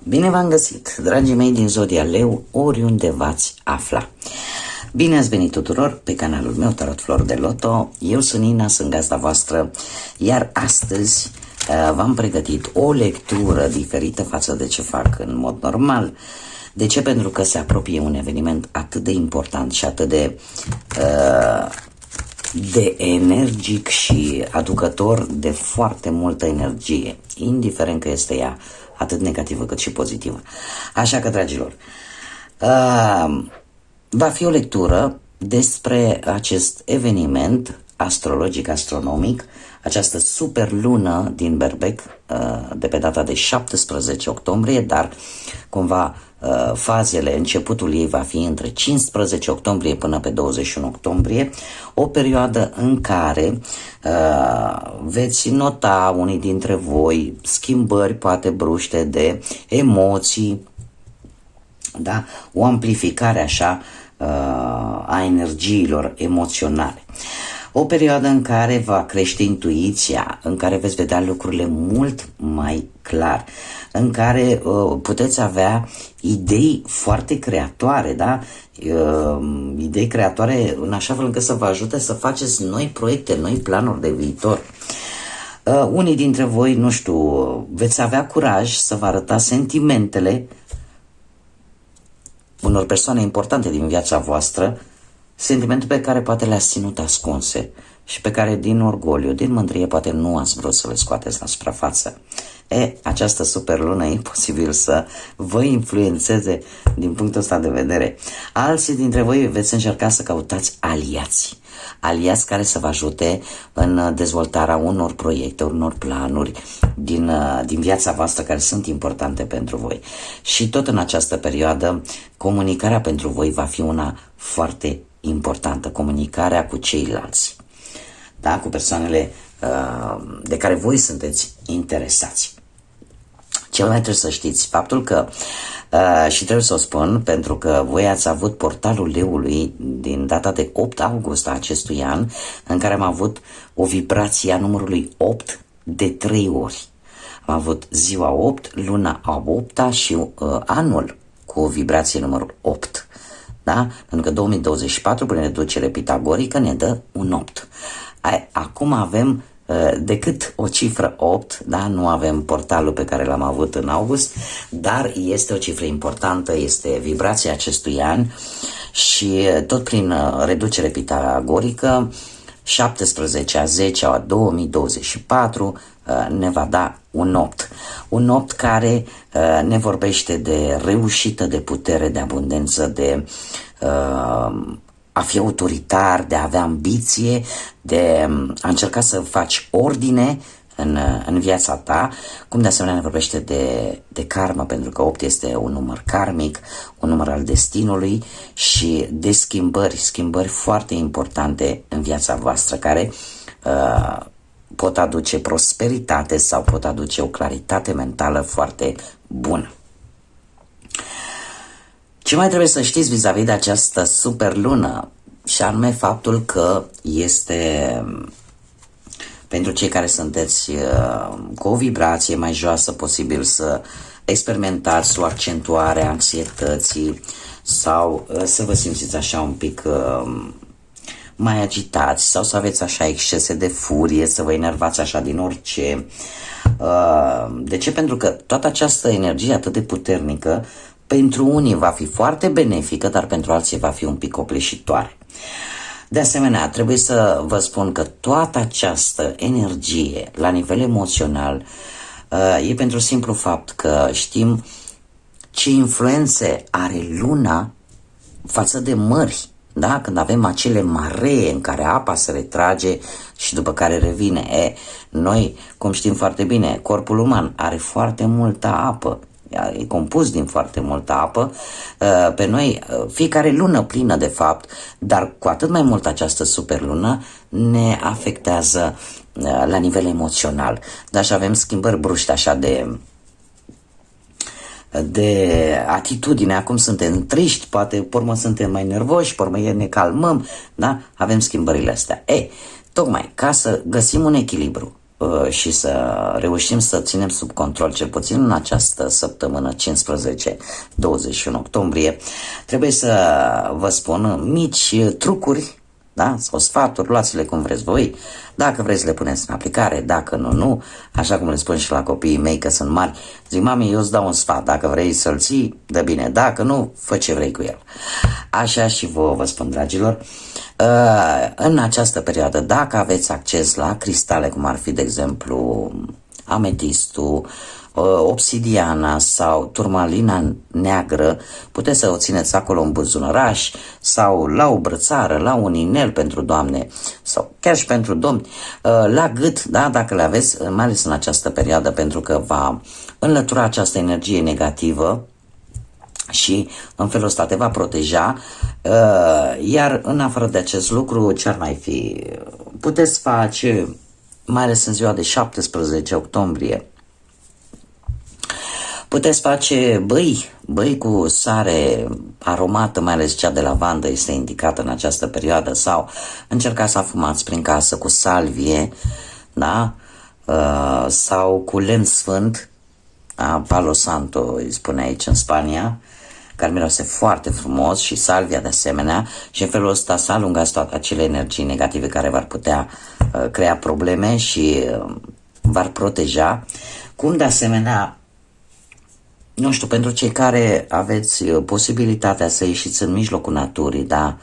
Bine v-am găsit, dragii mei din Zodia Leu, oriunde v-ați afla. Bine ați venit tuturor pe canalul meu Tarot Flori de Loto. Eu sunt Nina, sunt gazda voastră, iar astăzi v-am pregătit o lectură diferită față de ce fac în mod normal. De ce? Pentru că se apropie un eveniment atât de important și atât de energic și aducător de foarte multă energie, indiferent că este ea atât negativă cât și pozitivă. Așa că, dragilor, va fi o lectură despre acest eveniment astrologic, astronomic, această super lună din Berbec, de pe data de 17 octombrie, dar cumva fazele, începutul ei va fi între 15 octombrie până pe 21 octombrie, o perioadă în care veți nota unii dintre voi schimbări poate bruște de emoții, da? O amplificare așa a energiilor emoționale. O perioadă în care va crește intuiția, în care veți vedea lucrurile mult mai clar, în care puteți avea idei foarte creatoare, da? Idei creatoare în așa fel încât să vă ajute să faceți noi proiecte, noi planuri de viitor. Unii dintre voi, nu știu, veți avea curaj să vă arătați sentimentele unor persoane importante din viața voastră, sentimente pe care poate le-ați ținut ascunse și pe care din orgoliu, din mândrie, poate nu ați vrut să le scoateți la suprafață. Această superlună e posibil să vă influențeze din punctul ăsta de vedere. Alții dintre voi veți încerca să căutați aliați care să vă ajute în dezvoltarea unor proiecte, unor planuri din viața voastră care sunt importante pentru voi. Și tot în această perioadă, comunicarea pentru voi va fi una foarte importantă, comunicarea cu ceilalți, da? Cu persoanele de care voi sunteți interesați. Ce mai trebuie să știți? Faptul că, și trebuie să o spun, pentru că voi ați avut portalul leului din data de 8 august a acestui an, în care am avut o vibrație a numărului 8 de 3 ori. Am avut ziua 8, luna a 8-a și anul cu o vibrație numărul 8. Da? Pentru că 2024, prin reducere pitagorică, ne dă un 8. Acum avem decât o cifră 8, da? Nu avem portalul pe care l-am avut în august, dar este o cifră importantă, este vibrația acestui an și tot prin reducere pitagorică, 17 a 10 a 2024 ne va da un 8. Un 8 care ne vorbește de reușită, de putere, de abundență, de a fi autoritar, de a avea ambiție, de a încerca să faci ordine în viața ta, cum de asemenea ne vorbește de karmă, pentru că 8 este un număr karmic, un număr al destinului și de schimbări foarte importante în viața voastră, care pot aduce prosperitate sau pot aduce o claritate mentală foarte bună. Ce mai trebuie să știți vis-a-vis de această superlună? Și anume faptul că este pentru cei care sunteți cu o vibrație mai joasă, posibil să experimentați o accentuare a anxietății sau să vă simțiți așa un pic mai agitați sau să aveți așa excese de furie, să vă enervați așa din orice. De ce? Pentru că toată această energie atât de puternică pentru unii va fi foarte benefică, dar pentru alții va fi un pic copleșitoare. De asemenea, trebuie să vă spun că toată această energie la nivel emoțional e pentru simplu fapt că știm ce influențe are luna față de mări. Da? Când avem acele maree în care apa se retrage și după care revine. Noi, cum știm foarte bine, corpul uman are foarte multă apă. E compus din foarte multă apă. Pe noi, fiecare lună plină de fapt, dar cu atât mai mult această superlună ne afectează la nivel emoțional. Dar și avem schimbări bruște așa de atitudine. Acum suntem triști, poate pe urmă suntem mai nervoși, pe urmă ne calmăm, da? Avem schimbările astea. Tocmai ca să găsim un echilibru și să reușim să ținem sub control, cel puțin în această săptămână 15-21 octombrie, trebuie să vă spun mici trucuri, da? Sau sfaturi, luați-le cum vreți voi, dacă vreți să le puneți în aplicare, dacă nu, nu, așa cum le spun și la copiii mei că sunt mari, zic, mami, eu îți dau un sfat, dacă vrei să-l ții, dă bine, dacă nu, fă ce vrei cu el. Așa și vă spun, dragilor, în această perioadă, dacă aveți acces la cristale, cum ar fi, de exemplu, ametistul, obsidiana sau turmalina neagră, puteți să o țineți acolo în buzunăraș sau la o brățară, la un inel pentru doamne sau chiar și pentru domni, la gât, da, dacă le aveți, mai ales în această perioadă, pentru că va înlătura această energie negativă și în felul ăsta te va proteja. Iar în afară de acest lucru, ce ar mai fi? Puteți face, mai ales în ziua de 17 octombrie, puteți face băi cu sare aromată, mai ales cea de lavandă este indicată în această perioadă, sau încercați să afumați prin casă cu salvie, da? Sau cu lemn sfânt, da? Palo Santo îi spune aici în Spania, care miroase foarte frumos, și salvia de asemenea, și în felul ăsta să alungați toate acele energii negative care v-ar putea crea probleme și v-ar proteja. Cum de asemenea, nu știu, pentru cei care aveți posibilitatea să ieșiți în mijlocul naturii, da?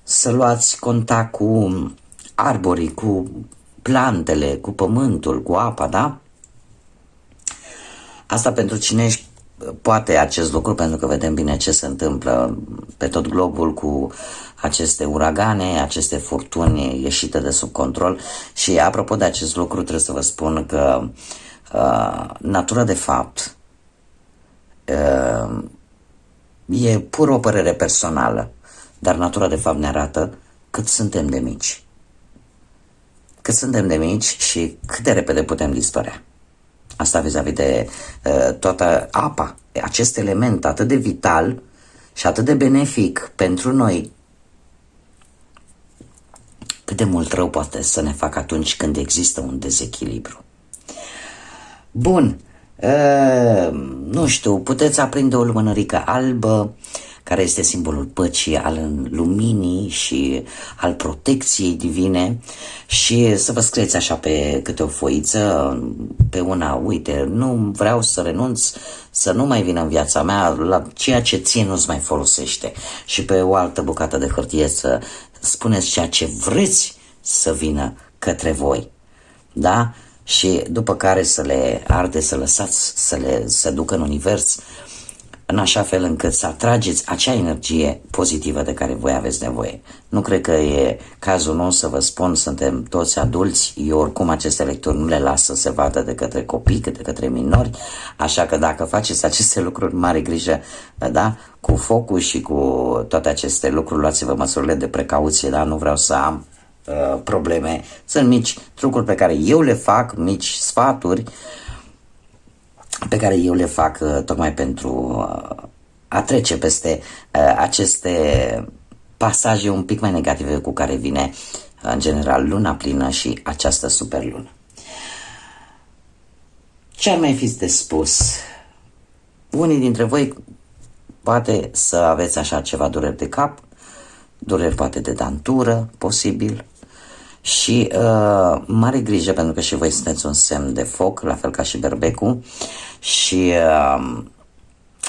Să luați contact cu arborii, cu plantele, cu pământul, cu apa, da? Asta pentru cine poate acest lucru, pentru că vedem bine ce se întâmplă pe tot globul cu aceste uragane, aceste furtuni ieșite de sub control. Și apropo de acest lucru, trebuie să vă spun că natura de fapt e pur o părere personală, dar natura de fapt ne arată cât suntem de mici. Cât suntem de mici și cât de repede putem dispărea. Asta vis-a-vis de toată apa, acest element atât de vital și atât de benefic pentru noi. Cât de mult rău poate să ne facă atunci când există un dezechilibru. Bun, nu știu, puteți aprinde o lumânărică albă, care este simbolul păcii, al luminii și al protecției divine, și să vă scrieți așa pe câte o foiță, pe una, uite, nu vreau să renunț, să nu mai vină în viața mea, la ceea ce ție nu-ți mai folosește, și pe o altă bucată de hârtie să spuneți ceea ce vreți să vină către voi, da? Și după care să le arde, să lăsați să se ducă în univers, în așa fel încât să atrageți acea energie pozitivă de care voi aveți nevoie. Nu cred că e cazul nostru să vă spun, suntem toți adulți, eu oricum aceste lecturi nu le las să se vadă de către copii, cât de către minori, așa că dacă faceți aceste lucruri, mare grijă, da? Cu focul și cu toate aceste lucruri, luați-vă măsurile de precauție, da? Nu vreau să am probleme. Sunt mici trucuri pe care eu le fac, mici sfaturi pe care eu le fac tocmai pentru a trece peste aceste pasaje un pic mai negative cu care vine în general luna plină și această superlună. Ce ar mai fi de spus? Unii dintre voi poate să aveți așa ceva dureri de cap, dureri poate de dantură, posibil, și mare grijă, pentru că și voi sunteți un semn de foc, la fel ca și berbecul, și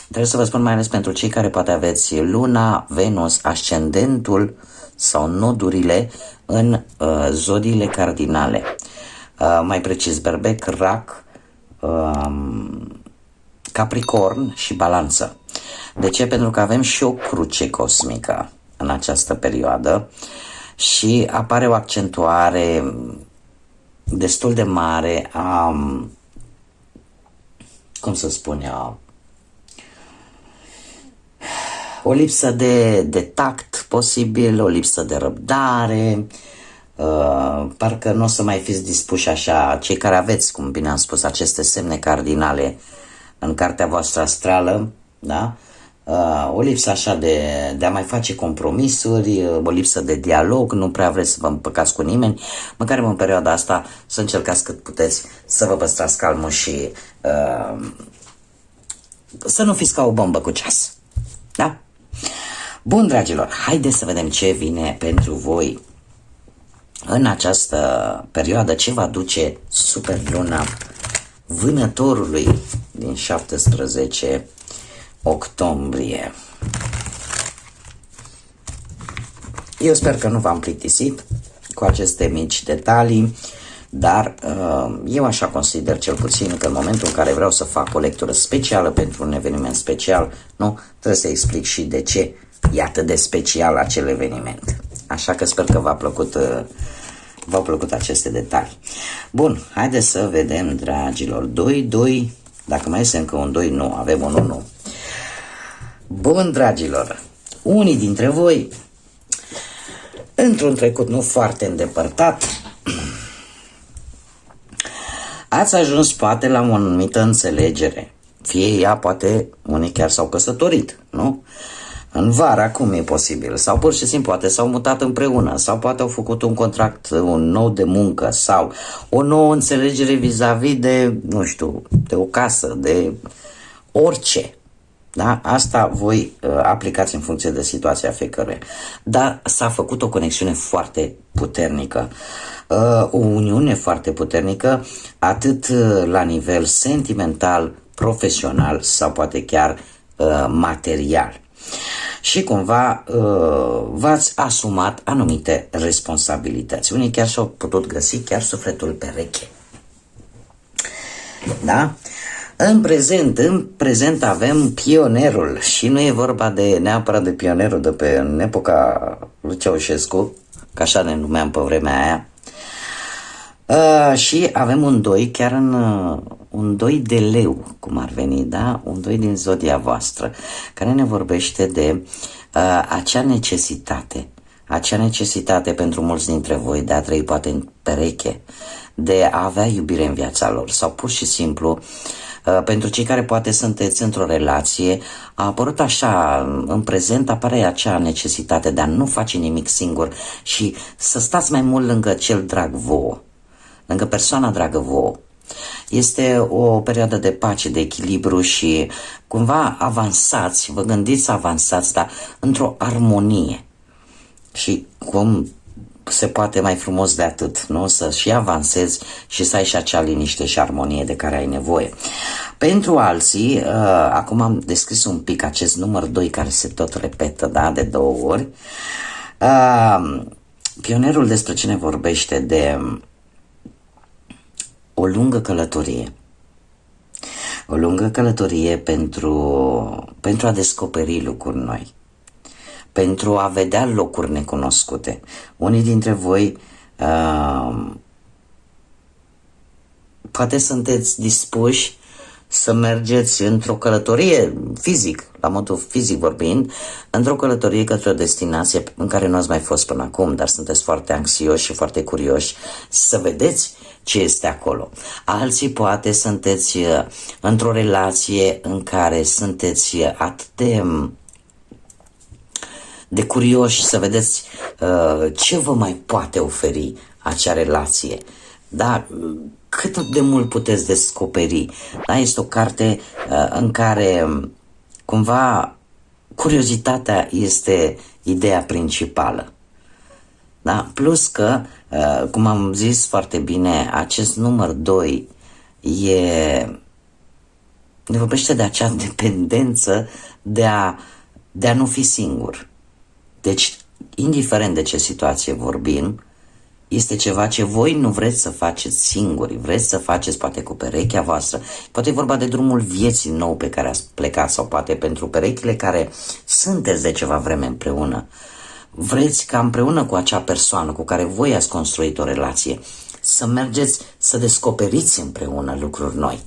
trebuie să vă spun, mai ales pentru cei care poate aveți luna, Venus, ascendentul sau nodurile în zodiile cardinale, mai precis berbec, rac, capricorn și balanță. De ce? Pentru că avem și o cruce cosmică în această perioadă și apare o accentuare destul de mare a, cum să spun eu, o lipsă de tact posibil, o lipsă de răbdare, parcă nu o să mai fiți dispuși așa, cei care aveți, cum bine am spus, aceste semne cardinale în cartea voastră astrală, da? o lipsă așa de a mai face compromisuri, o lipsă de dialog, nu prea vreți să vă împăcați cu nimeni, măcar în perioada asta să încercați cât puteți să vă păstrați calmul și să nu fiți ca o bombă cu ceas. Da? Bun, dragilor, haideți să vedem ce vine pentru voi în această perioadă, ce va duce superluna Vânătorului din 17 octombrie. Eu sper că nu v-am plictisit cu aceste mici detalii, dar eu așa consider cel puțin că în momentul în care vreau să fac o lectură specială pentru un eveniment special, nu, trebuie să explic și de ce e atât de special acel eveniment. Așa că sper că v-au plăcut aceste detalii. Bun, haideți să vedem, dragilor. 2, dacă mai este încă un 2, nu, avem un 1. Bun, dragilor, unii dintre voi, într-un trecut nu foarte îndepărtat, ați ajuns poate la o anumită înțelegere. Fie ea, poate, unii chiar s-au căsătorit, nu? În vară, cum e posibil? Sau pur și simplu poate s-au mutat împreună, sau poate au făcut un contract un nou de muncă, sau o nouă înțelegere vis-a-vis de, nu știu, de o casă, de orice. Da? Asta voi aplicați în funcție de situația fiecăruia. Dar s-a făcut o conexiune foarte puternică, o uniune foarte puternică, atât la nivel sentimental, profesional sau poate chiar material. Și cumva v-ați asumat anumite responsabilități. Unii chiar și-au putut găsi chiar sufletul pereche. Da? În prezent avem pionerul și nu e vorba de neapărat de pionerul de pe în epoca lui Ceaușescu, că așa ne numeam pe vremea aia. Și avem un 2, chiar un 2 de leu, cum ar veni, da? Un 2 din zodia voastră, care ne vorbește de acea necesitate pentru mulți dintre voi de a trăi poate în pereche, de a avea iubire în viața lor, sau pur și simplu pentru cei care poate sunteți într-o relație, a apărut așa, în prezent apare acea necesitate de a nu face nimic singur și să stați mai mult lângă cel drag vouă, lângă persoana dragă vouă. Este o perioadă de pace, de echilibru și cumva avansați, vă gândiți să avansați, dar într-o armonie. Și cum se poate mai frumos de atât, nu? Să și avansezi și să ai și acea liniște și armonie de care ai nevoie. Pentru alții, acum am descris un pic acest număr 2 care se tot repetă, da? De 2 ori. Pionerul despre ce ne vorbește? De o lungă călătorie. O lungă călătorie pentru a descoperi lucruri noi, pentru a vedea locuri necunoscute. Unii dintre voi poate sunteți dispuși să mergeți într-o călătorie fizic, la modul fizic vorbind, într-o călătorie către o destinație în care nu ați mai fost până acum, dar sunteți foarte anxioși și foarte curioși să vedeți ce este acolo. Alții poate sunteți într-o relație în care sunteți atât de curioși să vedeți ce vă mai poate oferi acea relație. Da? Cât de mult puteți descoperi. Da? Este o carte în care cumva curiozitatea este ideea principală. Da? Plus că, cum am zis foarte bine, acest număr 2 ne vorbește de acea dependență de a nu fi singur. Deci, indiferent de ce situație vorbim, este ceva ce voi nu vreți să faceți singuri, vreți să faceți poate cu perechea voastră, poate e vorba de drumul vieții nou pe care ați plecat sau poate pentru perechile care sunteți de ceva vreme împreună. Vreți ca împreună cu acea persoană cu care voi ați construit o relație să mergeți să descoperiți împreună lucruri noi.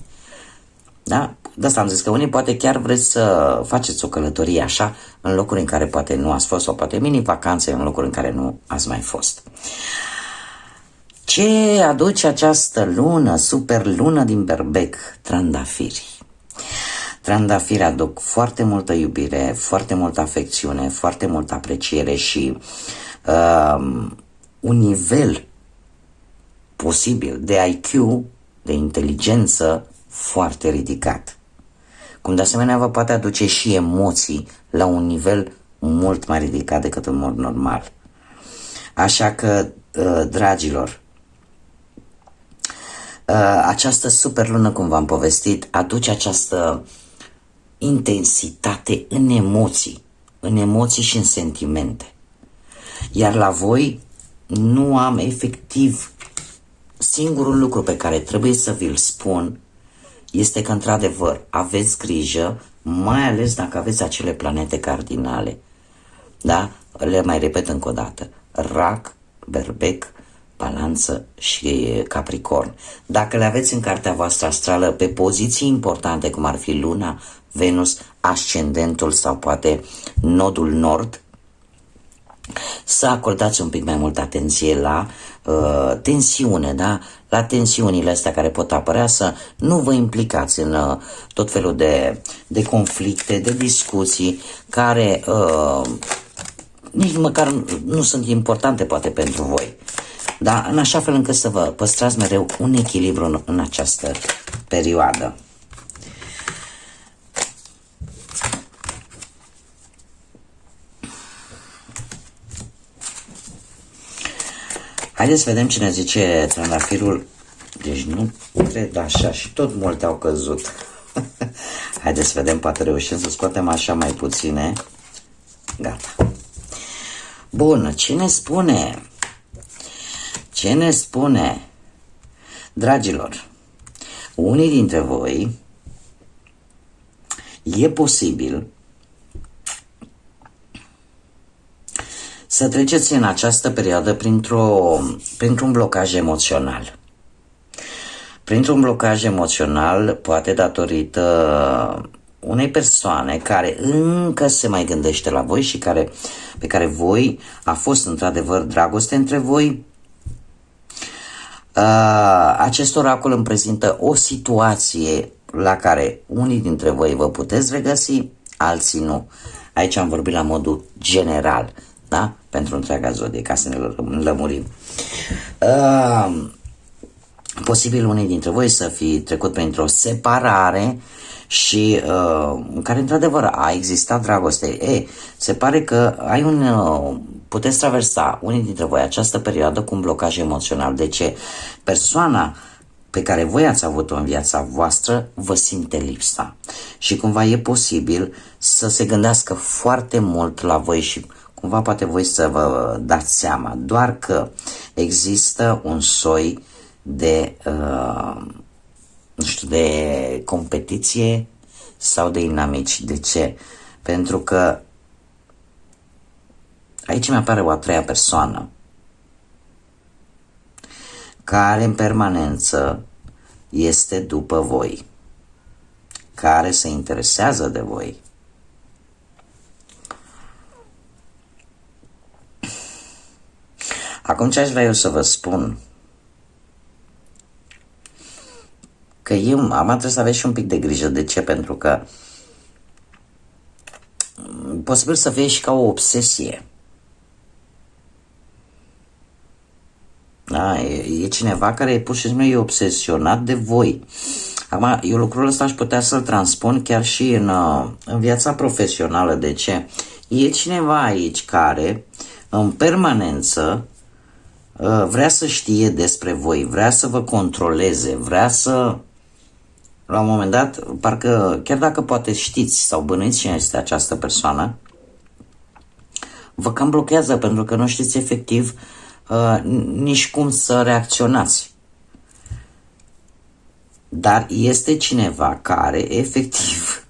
Da? De asta am zis că unii poate chiar vreți să faceți o călătorie așa în locuri în care poate nu ați fost sau poate mini-vacanțe în locuri în care nu ați mai fost. Ce aduce această lună, super lună din Berbec? Trandafiri. Trandafiri aduc foarte multă iubire, foarte multă afecțiune, foarte multă apreciere și un nivel posibil de IQ, de inteligență foarte ridicat. Cum de asemenea vă poate aduce și emoții la un nivel mult mai ridicat decât în mod normal. Așa că, dragilor, această superlună, cum v-am povestit, aduce această intensitate în emoții și în sentimente. Iar la voi nu am efectiv, singurul lucru pe care trebuie să vi-l spun este că, într-adevăr, aveți grijă, mai ales dacă aveți acele planete cardinale. Da? Le mai repet încă o dată. Rac, Berbec, Balanță și Capricorn. Dacă le aveți în cartea voastră astrală pe poziții importante, cum ar fi Luna, Venus, ascendentul sau poate nodul nord, să acordați un pic mai multă atenție la tensiune, da? La tensiunile astea care pot apărea, să nu vă implicați în tot felul de conflicte, de discuții care nici măcar nu sunt importante poate pentru voi. Da? În așa fel încât să vă păstrați mereu un echilibru în această perioadă. Haideți să vedem ce ne zice trandafirul. Deci nu cred așa și tot multe au căzut. Haideți să vedem, poate reușim să scoatem așa mai puține. Gata. Bun, ce ne spune? Ce ne spune? Dragilor, unii dintre voi e posibil să treceți în această perioadă printr-un blocaj emoțional. Printr-un blocaj emoțional, poate datorită unei persoane care încă se mai gândește la voi și pe care voi a fost într-adevăr dragoste între voi. Acest oracol îmi prezintă o situație la care unii dintre voi vă puteți regăsi, alții nu. Aici am vorbit la modul general, da? Pentru întreaga zodie, ca să ne lămurim. Posibil unii dintre voi să fi trecut printr-o separare și în care într-adevăr a existat dragoste. Se pare că puteți traversa unii dintre voi această perioadă cu un blocaj emoțional. De ce? Persoana pe care voi ați avut-o în viața voastră vă simte lipsa. Și cumva e posibil să se gândească foarte mult la voi și cumva poate voi să vă dați seama. Doar că există un soi de nu știu, de competiție sau de inamici. De ce? Pentru că aici mi apare o a treia persoană care în permanență este după voi, care se interesează de voi. Acum ce aș vrea eu să vă spun? Că trebuie să aveți și un pic de grijă. De ce? Pentru că posibil să fie și ca o obsesie. Da? E cineva care pur și simplu e obsesionat de voi. Acum, eu lucrul ăsta aș putea să-l transpun chiar și în viața profesională. De ce? E cineva aici care în permanență vrea să știe despre voi, vrea să vă controleze, vrea să... La un moment dat, parcă, chiar dacă poate știți sau bănuiți cine este această persoană, vă cam blochează pentru că nu știți efectiv nici cum să reacționați. Dar este cineva care efectiv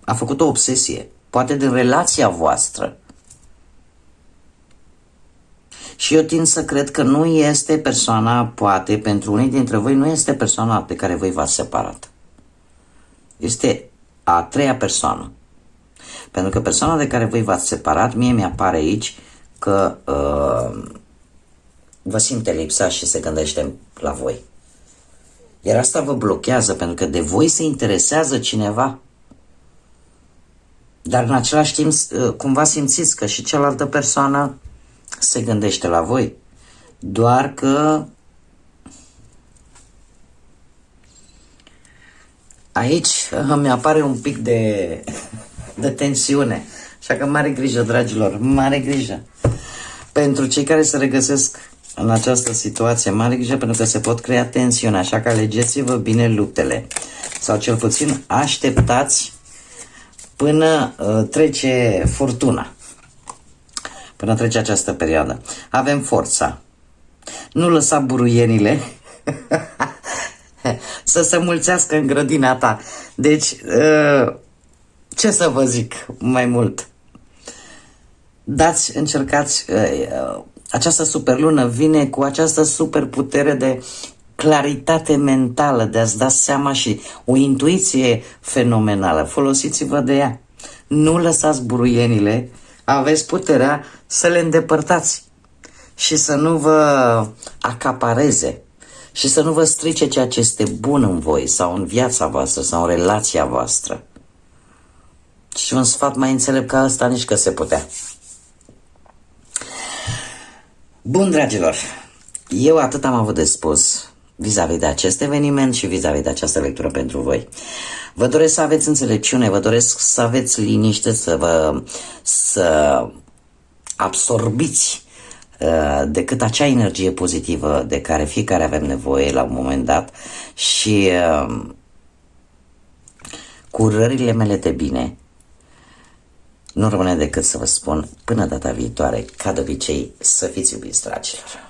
a făcut o obsesie, poate din relația voastră. Și eu tind să cred că nu este persoana, poate pentru unii dintre voi, nu este persoana de care voi v-ați separat. Este a treia persoană. Pentru că persoana de care voi v-ați separat, mie mi-apare aici că vă simte lipsa și se gândește la voi. Iar asta vă blochează, pentru că de voi se interesează cineva. Dar în același timp, cumva simțiți că și cealaltă persoană se gândește la voi. Doar că aici mi apare un pic de tensiune. Așa că mare grijă, dragilor, mare grijă. Pentru cei care se regăsesc în această situație, mare grijă, pentru că se pot crea tensiune. Așa că alegeți-vă bine luptele. Sau cel puțin așteptați până trece furtuna. Până trece această perioadă. Avem forța. Nu lăsa buruienile să se mulțească în grădina ta. Deci, ce să vă zic mai mult? Încercați, această superlună vine cu această superputere de claritate mentală, de a-ți da seama și o intuiție fenomenală. Folosiți-vă de ea. Nu lăsați buruienile, aveți puterea să le îndepărtați și să nu vă acapareze și să nu vă strice ceea ce este bun în voi sau în viața voastră sau în relația voastră. Și un sfat mai înțelept ca ăsta nici că se putea. Bun, dragilor, eu atât am avut de spus vis-a-vis de acest eveniment și vis-a-vis de această lectură pentru voi. Vă doresc să aveți înțelepciune, vă doresc să aveți liniște, să absorbiți decât acea energie pozitivă de care fiecare avem nevoie la un moment dat și cu urările mele de bine nu rămâne decât să vă spun până data viitoare, ca de obicei, să fiți iubiți, dragilor.